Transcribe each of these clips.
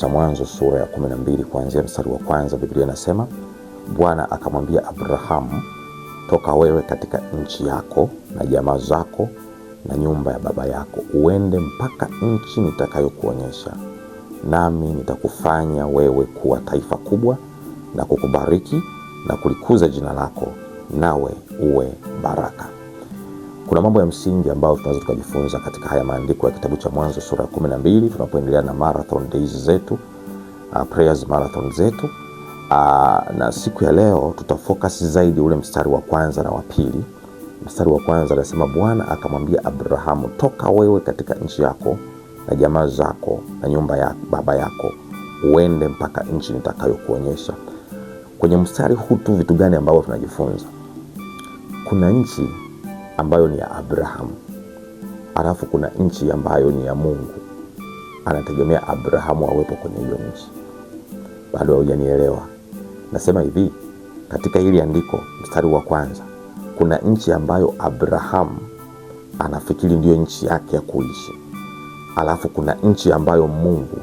cha Mwanzo sura ya 12 kuanzia mstari wa kwanza. Biblia inasema, Bwana akamwambia Abrahamu, toka wewe katika nchi yako na jamaa zako na nyumba ya baba yako, uende mpaka nchi nitakayokuonyesha, nami nitakufanya wewe kuwa taifa kubwa na kukubariki na kulikuza jina lako, nawe uwe baraka. Kuna mambo ya msingi ambayo tunaweza tukajifunza katika haya maandiko ya kitabu cha Mwanzo sura ya 12 tunapoendelea na marathon days zetu, prayers marathon zetu. Na siku ya leo tutafocus zaidi ule mstari wa kwanza na wa pili. Mstari wa kwanza anasema, Bwana akamwambia Abrahamu, toka wewe katika nchi yako na jamaa zako na nyumba ya baba yako, uende mpaka nchi nitakayokuonyesha. Kwenye mstari huu tu vitu gani ambavyo tunajifunza? Kuna nchi ambayo ni ya Abrahamu, alafu kuna nchi ambayo ni ya Mungu. Anategemea Abrahamu awepo kwenye hiyo nchi. Bado hujanielewa? Nasema hivi, katika hili andiko mstari wa kwanza, kuna nchi ambayo Abrahamu anafikiri ndio nchi yake ya kuishi, alafu kuna nchi ambayo Mungu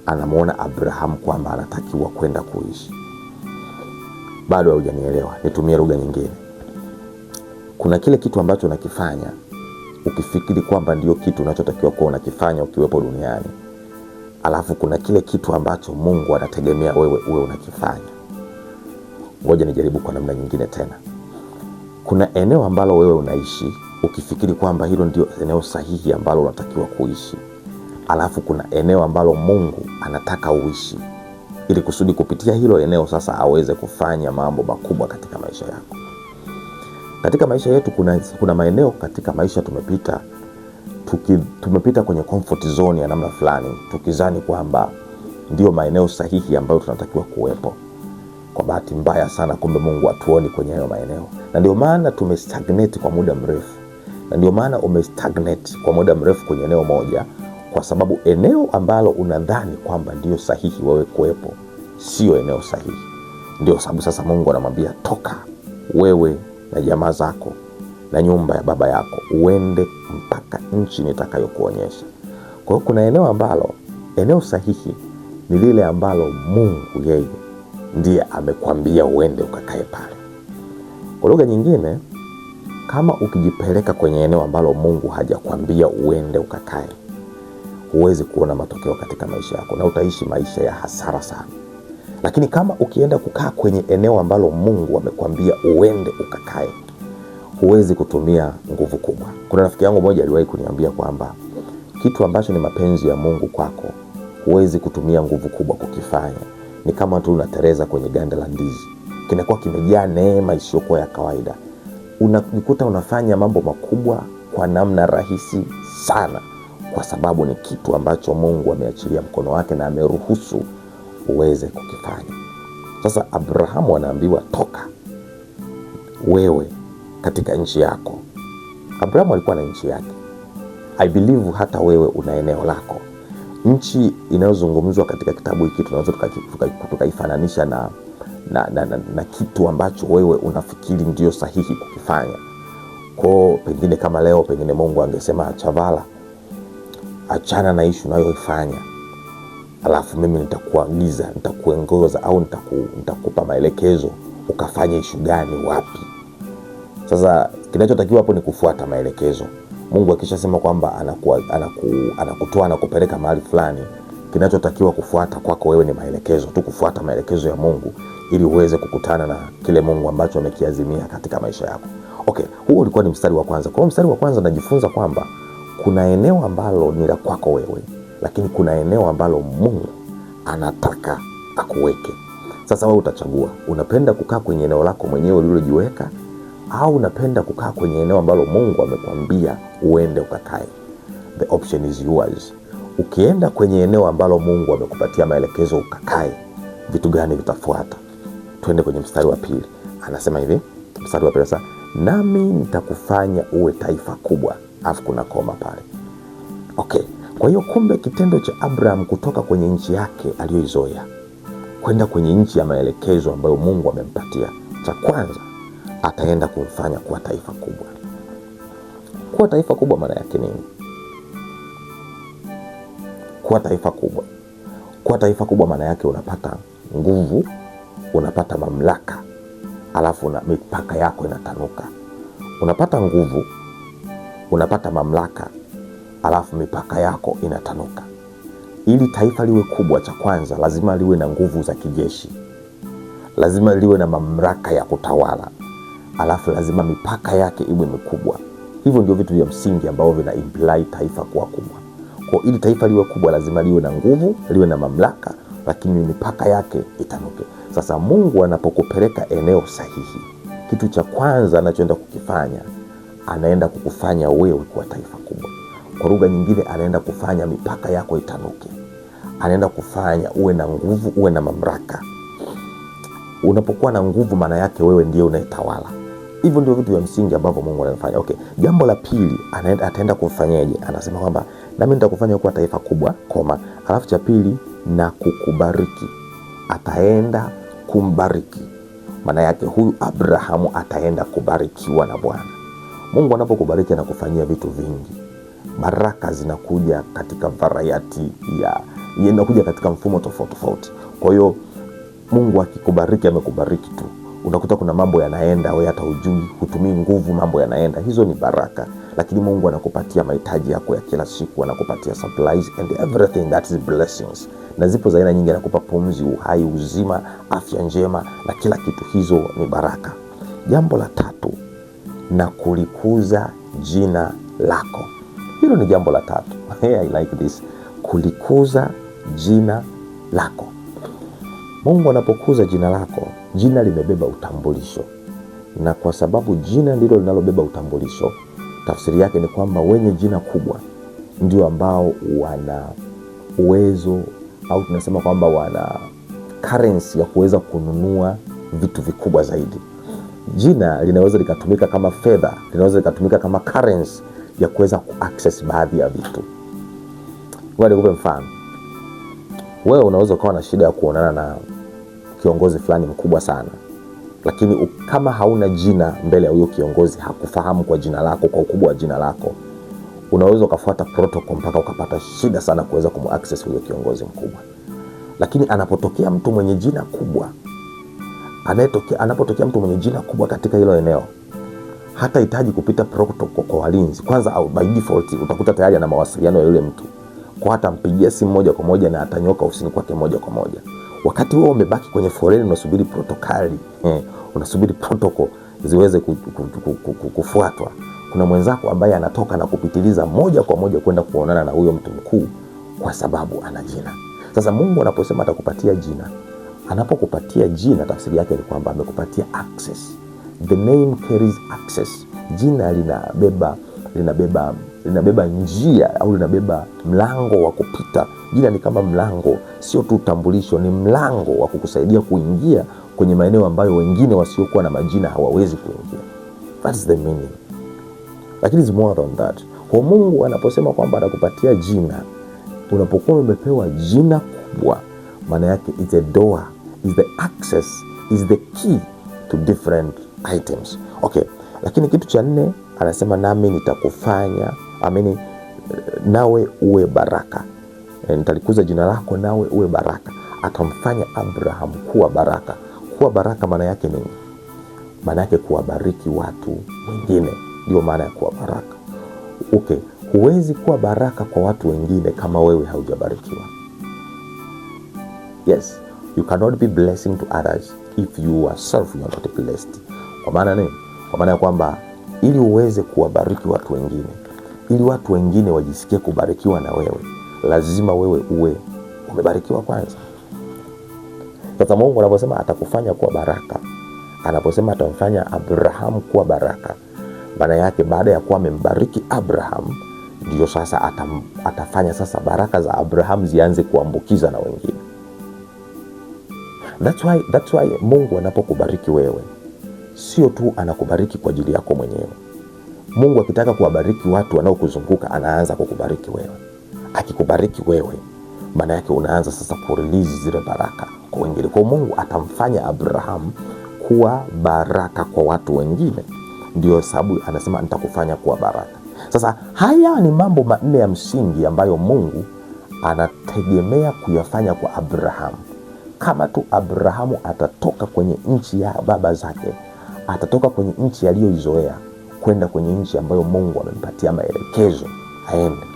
anamuona Abrahamu kwamba anatakiwa kwenda kuishi. Bado hujanielewa? Nitumie lugha nyingine. Kuna kile kitu ambacho unakifanya ukifikiri kwamba ndio kitu unachotakiwa kuwa unakifanya ukiwepo duniani, alafu kuna kile kitu ambacho Mungu anategemea wewe uwe unakifanya. Ngoja nijaribu kwa namna nyingine tena. Kuna eneo ambalo wewe unaishi ukifikiri kwamba hilo ndio eneo sahihi ambalo unatakiwa kuishi, alafu kuna eneo ambalo Mungu anataka uishi ili kusudi kupitia hilo eneo sasa aweze kufanya mambo makubwa katika maisha yako. Katika maisha yetu kuna maeneo katika maisha tumepita kwenye comfort zone ya namna fulani, tukizani kwamba ndio maeneo sahihi ambayo tunatakiwa kuwepo. Kwa bahati mbaya sana, kumbe Mungu hatuoni kwenye hayo maeneo, na ndio maana tumestagnate kwa muda mrefu. Na ndio maana umestagnate kwa muda mrefu kwenye eneo moja, kwa sababu eneo ambalo unadhani kwamba ndio sahihi wewe kuwepo sio eneo sahihi. Ndio sababu sasa Mungu anamwambia, toka wewe na jamaa zako na nyumba ya baba yako, uende mpaka nchi nitakayokuonyesha. Kwa hiyo kuna eneo sahihi ni lile ambalo Mungu yeye ndiye amekwambia uende ukakae pale. Kwa lugha nyingine, kama ukijipeleka kwenye eneo ambalo Mungu hajakwambia uende ukakae, huwezi kuona matokeo katika maisha yako na utaishi maisha ya hasara sana. Lakini kama ukienda kukaa kwenye eneo ambalo Mungu amekwambia uende ukakae, huwezi kutumia nguvu kubwa. Kuna rafiki yangu mmoja aliwahi kuniambia kwamba kitu ambacho ni mapenzi ya Mungu kwako, huwezi kutumia nguvu kubwa kukifanya. Ni kama tu unatereza kwenye ganda la ndizi, kinakuwa kimejaa neema isiyokuwa ya kawaida. Unajikuta unafanya mambo makubwa kwa namna rahisi sana, kwa sababu ni kitu ambacho Mungu ameachilia mkono wake na ameruhusu uweze kukifanya. Sasa Abrahamu anaambiwa, toka wewe katika nchi yako. Abrahamu alikuwa na nchi yake. I believe hata wewe una eneo lako. Nchi inayozungumzwa katika kitabu hiki tunaweza tukaifananisha na kitu ambacho wewe unafikiri ndio sahihi kukifanya. Kwa pengine kama leo pengine Mungu angesema, Chavala, achana na issue unayoifanya, alafu mimi nitakuagiza, nitakuongoza au nitakupa maelekezo ukafanye issue gani wapi. Sasa kinachotakiwa hapo ni kufuata maelekezo. Mungu akishasema kwamba anakutoa na kupeleka mahali fulani, kinachotakiwa kufuata kwako wewe ni maelekezo tu, kufuata maelekezo ya Mungu ili uweze kukutana na kile Mungu ambacho amekiazimia katika maisha yako. Okay, huo ulikuwa ni mstari wa kwanza. Kwa mstari wa kwanza najifunza kwamba kuna eneo ambalo ni la kwako wewe, lakini kuna eneo ambalo Mungu anataka akuweke. Sasa wewe utachagua, unapenda kukaa kwenye eneo lako mwenyewe ulilojiweka, au unapenda kukaa kwenye eneo ambalo Mungu amekwambia uende ukakae. The option is yours. Ukienda kwenye eneo ambalo Mungu amekupatia maelekezo ukakae, vitu gani vitafuata? Twende kwenye mstari wa pili. Anasema hivi, mstari wa pili sasa, nami nitakufanya uwe taifa kubwa, afu kuna koma pale. Okay. Kwa hiyo kumbe kitendo cha Abraham kutoka kwenye nchi yake aliyoizoea kwenda kwenye nchi ya maelekezo ambayo Mungu amempatia, cha kwanza ataenda kumfanya kuwa taifa kubwa. Kuwa taifa kubwa maana yake nini? Kuwa taifa kubwa Kuwa taifa kubwa maana yake unapata nguvu, unapata mamlaka, alafu na mipaka yako inatanuka. Unapata nguvu, unapata mamlaka, alafu mipaka yako inatanuka. Ili taifa liwe kubwa, cha kwanza lazima liwe na nguvu za kijeshi, lazima liwe na mamlaka ya kutawala, alafu lazima mipaka yake iwe mikubwa. Hivyo ndio vitu vya msingi ambavyo vina imply taifa kuwa kubwa. Kwa ili taifa liwe kubwa lazima liwe na nguvu, liwe na mamlaka, lakini mipaka yake itanuke. Sasa Mungu anapokupeleka eneo sahihi, kitu cha kwanza anachoenda kukifanya, anaenda kukufanya wewe kuwa taifa kubwa. Kwa lugha nyingine, anaenda kufanya mipaka yako itanuke. Anaenda kufanya uwe na nguvu, uwe na mamlaka. Unapokuwa na nguvu maana yake wewe ndiye unayetawala. Hivyo ndio vitu vya msingi ambavyo Mungu anafanya. Okay, jambo la pili, ataenda kufanyaje? Anasema kwamba nami nitakufanya kuwa taifa kubwa, alafu cha pili, na kukubariki. Ataenda kumbariki. Maana yake huyu Abrahamu ataenda kubarikiwa na Bwana. Mungu anapokubariki anakufanyia vitu vingi. Baraka zinakuja katika variety inakuja katika mfumo tofauti tofauti. Kwa hiyo Mungu akikubariki amekubariki tu. Unakuta kuna mambo yanaenda wewe hata hujui, hutumii nguvu, mambo yanaenda. Hizo ni baraka. Lakini Mungu anakupatia mahitaji yako ya kila siku, anakupatia supplies and everything that is blessings. Na zipo za aina nyingi, anakupa pumzi, uhai, uzima, afya njema na kila kitu. Hizo ni baraka. Jambo la tatu, na kulikuza jina lako. Hilo ni jambo la tatu. I like this. Kulikuza jina lako. Mungu anapokuza jina lako, jina limebeba utambulisho. Na kwa sababu jina ndilo linalobeba utambulisho, tafsiri yake ni kwamba wenye jina kubwa ndio ambao wana uwezo, au tunasema kwamba wana currency ya kuweza kununua vitu vikubwa zaidi. Jina linaweza likatumika kama fedha, linaweza likatumika kama currency ya kuweza kuaccess baadhi ya vitu. Ngoja nikupe mfano. Wewe unaweza kuwa na shida ya kuonana na kiongozi fulani mkubwa sana, lakini kama hauna jina mbele ya huyo kiongozi, hakufahamu kwa jina lako, kwa ukubwa wa jina lako, unaweza ukafuata protocol mpaka ukapata shida sana kuweza kumaccess huyo kiongozi mkubwa. Lakini anapotokea mtu mwenye jina kubwa, anapotokea mtu mwenye jina kubwa katika hilo eneo, hata hitaji kupita protocol kwa walinzi. Kwanza au by default utakuta tayari ana mawasiliano ya yule mtu. Kwa hata mpigia simu moja kwa moja na atanyoka ofisini kwake moja kwa moja. Wakati wewe umebaki kwenye foleni unasubiri protokali, unasubiri protocol ziweze kufuatwa, kuna mwenzako ambaye anatoka na kupitiliza moja kwa moja kwenda kuonana na huyo mtu mkuu kwa sababu ana jina. Sasa Mungu anaposema atakupatia jina, anapokupatia jina, tafsiri yake ni kwamba amekupatia access. The name carries access. Jina linabeba njia au linabeba mlango wa kupita. Jina ni kama mlango, sio tu utambulisho, ni mlango wa kukusaidia kuingia kwenye maeneo ambayo wengine wasiokuwa na majina hawawezi kuingia. That is the meaning. Lakini it's more than that. Kwa Mungu anaposema kwamba anakupatia jina, unapokuwa umepewa jina kubwa, maana yake is the door, is the access, is the key to different items. Okay, lakini kitu cha nne anasema nami nitakufanya, nawe uwe baraka. Nitalikuza jina lako nawe uwe baraka. Atamfanya Abraham kuwa baraka. Kuwa baraka maana yake nini? Maana yake kuwabariki watu wengine. Ndio maana ya kuwa baraka. Okay, huwezi kuwa baraka kwa watu wengine kama wewe haujabarikiwa. Yes, you cannot be blessing to others if you yourself you are not blessed. Kwa maana nini? Kwa maana ya kwamba ili uweze kuwabariki watu wengine, ili watu wengine wajisikie kubarikiwa na wewe, lazima wewe uwe umebarikiwa kwanza. Sasa Mungu anaposema atakufanya kuwa baraka, anaposema atamfanya Abraham kuwa baraka, maana yake baada ya kuwa amembariki Abraham, ndio sasa atafanya sasa baraka za Abraham zianze kuambukiza na wengine. That's why Mungu anapokubariki wewe, sio tu anakubariki kwa ajili yako mwenyewe. Mungu akitaka kuwabariki watu wanaokuzunguka, anaanza kukubariki wewe. Akikubariki wewe, maana yake unaanza sasa kurelease zile baraka kwa wengine. Kwa Mungu atamfanya Abraham kuwa baraka kwa watu wengine. Ndio sababu anasema nitakufanya kuwa baraka. Sasa haya ni mambo manne ya msingi ambayo Mungu anategemea kuyafanya kwa Abrahamu. Kama tu Abrahamu atatoka kwenye nchi ya baba zake, atatoka kwenye nchi aliyoizoea kwenda kwenye nchi ambayo Mungu amempatia maelekezo aende.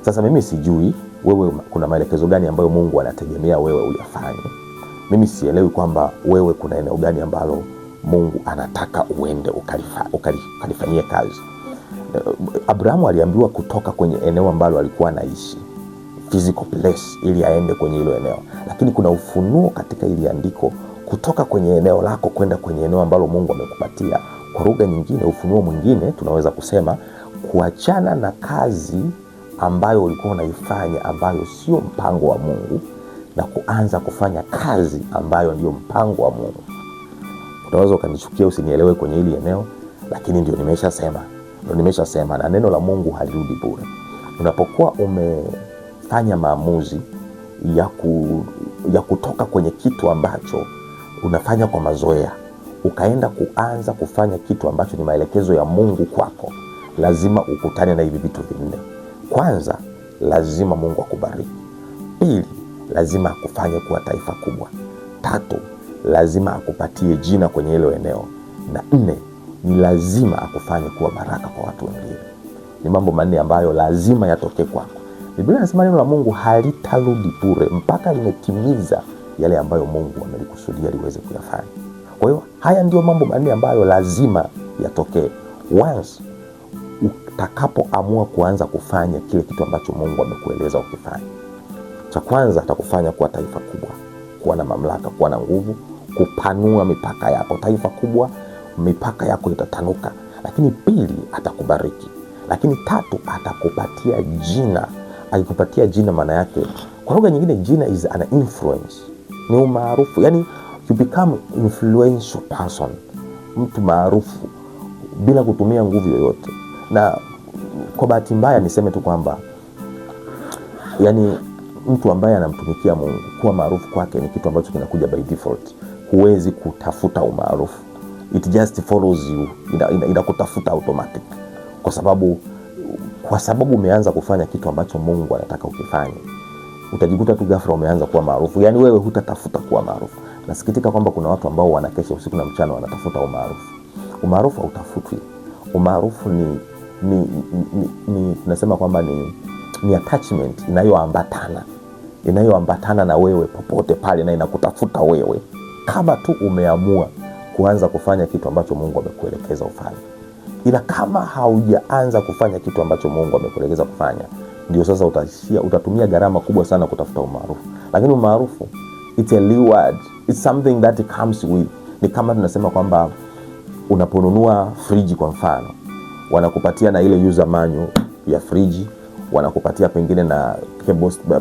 Sasa mimi sijui wewe kuna maelekezo gani ambayo Mungu anategemea wewe uyafanye. Mimi sielewi kwamba wewe kuna eneo gani ambalo Mungu anataka uende ukalifanyie kazi. Abrahamu aliambiwa kutoka kwenye eneo ambalo alikuwa anaishi, physical place, ili aende kwenye hilo eneo. Lakini kuna ufunuo katika ili andiko kutoka kwenye eneo lako kwenda kwenye eneo ambalo Mungu amekupatia. Kwa lugha nyingine, ufunuo mwingine tunaweza kusema kuachana na kazi ambayo ulikuwa unaifanya ambayo sio mpango wa Mungu na kuanza kufanya kazi ambayo ndio mpango wa Mungu. Unaweza ukanichukia, usinielewe kwenye hili eneo, lakini ndio nimeshasema na neno la Mungu halirudi bure. Unapokuwa umefanya maamuzi ya kutoka kwenye kitu ambacho unafanya kwa mazoea ukaenda kuanza kufanya kitu ambacho ni maelekezo ya Mungu kwako, lazima ukutane na hivi vitu vinne. Kwanza, lazima Mungu akubariki. Pili, lazima akufanye kuwa taifa kubwa. Tatu, lazima akupatie jina kwenye hilo eneo. Na nne, ni lazima akufanye kuwa baraka kwa watu wengine. Ni mambo manne ambayo lazima yatokee kwako. Biblia inasema neno la Mungu halitarudi bure mpaka limetimiza yale ambayo Mungu amelikusudia liweze kuyafanya. Kwa hiyo haya ndio mambo manne ambayo lazima yatokee once utakapoamua kuanza kufanya kile kitu ambacho Mungu amekueleza ukifanye. Cha kwanza, atakufanya kuwa taifa kubwa, kuwa na mamlaka, kuwa na nguvu, kupanua mipaka yako. Taifa kubwa, mipaka yako itatanuka. Lakini pili, atakubariki. Lakini tatu, atakupatia jina. Akikupatia jina, maana yake kwa lugha nyingine, jina is an influence, ni umaarufu. Yani you become influential person, mtu maarufu bila kutumia nguvu yoyote. Na kwa bahati mbaya niseme tu kwamba yani mtu ambaye anamtumikia Mungu, kuwa maarufu kwake ni kitu ambacho kinakuja by default. Huwezi kutafuta umaarufu, it just follows you, inakutafuta automatic. Kwa sababu umeanza kufanya kitu ambacho Mungu anataka ukifanye, utajikuta tu ghafla umeanza kuwa maarufu. Yani wewe hutatafuta kuwa maarufu. Nasikitika kwamba kuna watu ambao wanakesha usiku na mchana wanatafuta umaarufu. Umaarufu hautafutwi. Umaarufu ni tunasema kwamba ni attachment inayoambatana na wewe popote pale, na inakutafuta wewe kama tu umeamua kuanza kufanya kitu ambacho Mungu amekuelekeza ufanye. Ila kama haujaanza kufanya kitu ambacho Mungu amekuelekeza kufanya, ndio sasa utatumia gharama kubwa sana kutafuta umaarufu. Lakini umaarufu, it's a reward, it's something that comes with. Ni kama tunasema kwamba unaponunua friji kwa mfano, wanakupatia na ile user manual ya friji, wanakupatia pengine na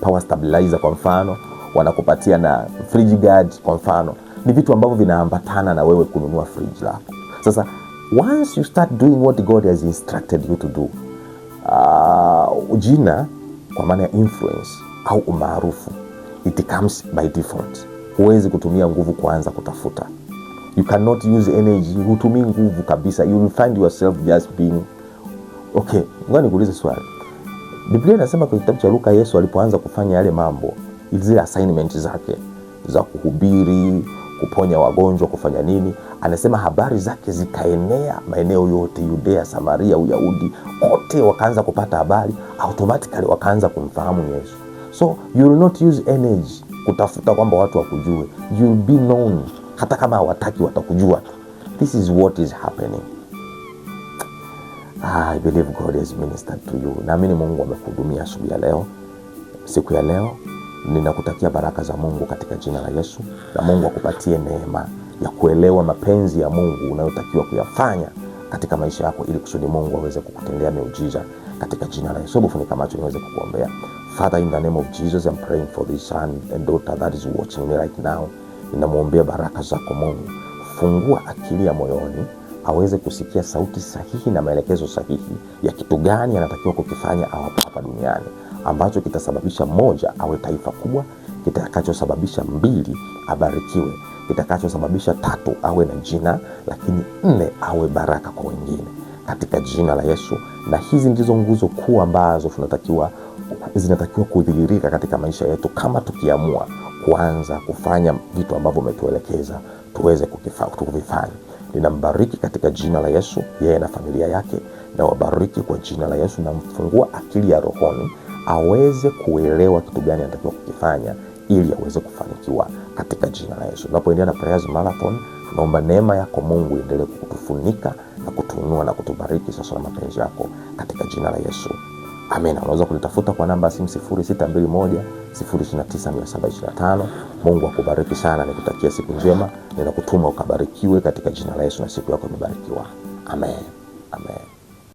power stabilizer kwa mfano, wanakupatia na fridge guard kwa mfano. Ni vitu ambavyo vinaambatana na wewe kununua friji lako. Sasa once you start doing what God has instructed you to do, jina kwa maana ya influence au umaarufu, it comes by default. Huwezi kutumia nguvu kuanza kutafuta. You cannot use energy, hutumii nguvu kabisa. You will find yourself just being okay. Ngoja nikuulize swali. Biblia inasema kwa kitabu cha Luka, Yesu alipoanza kufanya yale mambo, zile assignment zake za kuhubiri, kuponya wagonjwa, kufanya nini, anasema habari zake zikaenea maeneo yote, Yudea, Samaria, Uyahudi, kote wakaanza kupata habari, automatically wakaanza kumfahamu Yesu. So you will not use energy kutafuta kwamba watu wakujue. You will be known. Hata kama hawataki watakujua. This is what is happening. I believe God has ministered to you. Naamini Mungu amekuhudumia asubuhi ya leo. Siku ya leo ninakutakia baraka za Mungu katika jina la Yesu, na Mungu akupatie neema ya kuelewa mapenzi ya Mungu unayotakiwa kuyafanya katika maisha yako, ili kusudi Mungu aweze kukutendea miujiza katika jina la Yesu. Hebu funika macho niweze kukuombea. Father, in the name of Jesus, I'm praying for this son and daughter that is watching me right now. Ninamwombea baraka zako Mungu. Fungua akili ya moyoni, aweze kusikia sauti sahihi na maelekezo sahihi ya kitu gani anatakiwa kukifanya hapa duniani, ambacho kitasababisha moja, awe taifa kubwa; kitakachosababisha mbili, abarikiwe; kitakachosababisha tatu, awe na jina; lakini nne, awe baraka kwa wengine, katika jina la Yesu. Na hizi ndizo nguzo kuu ambazo tunatakiwa zinatakiwa kudhihirika katika maisha yetu kama tukiamua kuanza kufanya vitu ambavyo umetuelekeza tuweze kuvifanya. Ninambariki katika jina la Yesu, yeye na familia yake, na wabariki kwa jina la Yesu, na mfungua akili ya rohoni aweze kuelewa kitu gani anatakiwa kukifanya ili aweze kufanikiwa katika jina la Yesu. Tunapoendelea na Prayers Marathon, tunaomba neema yako Mungu iendelee kutufunika na kutuinua na kutubariki sasa na mapenzi yako katika jina la Yesu. Amen. Unaweza kunitafuta kwa namba ya simu 0621 029 725. Mungu akubariki sana, nikutakia siku njema, ninakutuma ukabarikiwe katika jina la Yesu na siku yako imebarikiwa. Amen. Amen.